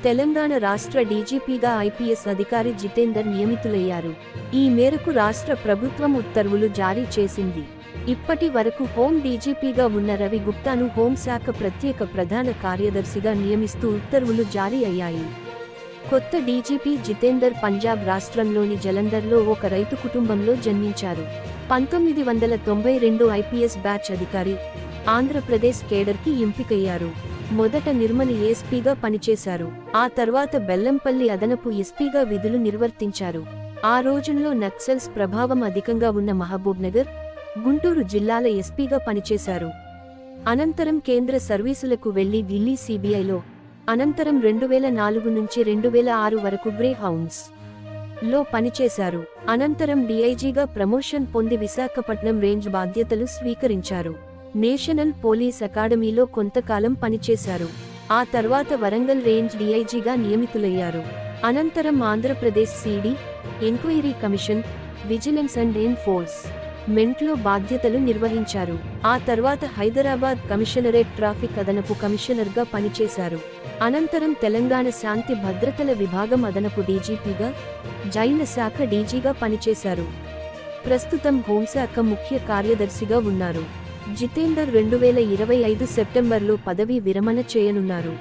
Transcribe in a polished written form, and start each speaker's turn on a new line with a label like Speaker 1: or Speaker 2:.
Speaker 1: తెలంగాణ రాష్ట్ర డీజీపీగా ఐపీఎస్ అధికారి జితేందర్ నియమితులయ్యారు. ఈ మేరకు రాష్ట్ర ప్రభుత్వం ఉత్తర్వులు జారీ చేసింది. ఇప్పటి వరకు హోం డీజీపీగా ఉన్న రవి గుప్తాను హోంశాఖ ప్రత్యేక ప్రధాన కార్యదర్శిగా నియమిస్తూ ఉత్తర్వులు జారీ అయ్యాయి. కొత్త డీజీపీ జితేందర్ పంజాబ్ రాష్ట్రంలోని జలంధర్లో ఒక రైతు కుటుంబంలో జన్మించారు. 1992 ఐపీఎస్ బ్యాచ్ అధికారి, ఆంధ్రప్రదేశ్ కేడర్కి ఎంపికయ్యారు. మొదట నిర్మల్ ఏఎస్పీగా పనిచేశారు. ఆ తర్వాత బెల్లంపల్లి అదనపు ఎస్పీగా విధులు నిర్వర్తించారు. ఆ రోజుల్లో నక్సల్స్ ప్రభావం అధికంగా ఉన్న మహబూబ్నగర్, గుంటూరు జిల్లాల ఎస్పీగా పనిచేశారు. అనంతరం కేంద్ర సర్వీసులకు వెళ్లి ఢిల్లీ సిబిఐలో, అనంతరం 2004 నుంచి 2006 వరకు గ్రే హౌండ్స్ లో పనిచేశారు. అనంతరం డీఐజీగా ప్రమోషన్ పొంది విశాఖపట్నం రేంజ్ బాధ్యతలు స్వీకరించారు. నేషనల్ పోలీస్ అకాడమీలో కొంతకాలం పనిచేశారు. ఆ తర్వాత వరంగల్ రేంజ్ డీఐజీగా నియమితులయ్యారు. అనంతరం ఆంధ్రప్రదేశ్ సిడి, ఎంక్వైరీ కమిషన్, విజిలెన్స్ అండ్ ఎన్ఫోర్స్ మెంట్లో బాధ్యతలు నిర్వహించారు. ఆ తర్వాత హైదరాబాద్ కమిషనరేట్ ట్రాఫిక్ అదనపు కమిషనర్గా పనిచేశారు. అనంతరం తెలంగాణ శాంతి భద్రతల విభాగం అదనపు డీజీపీగా, జైళ్ల శాఖ డీజీగా పనిచేశారు. ప్రస్తుతం హోంశాఖ ముఖ్య కార్యదర్శిగా ఉన్నారు. జితేందర్ 2025 సెప్టెంబర్లో పదవీ విరమణ చేయనున్నారు.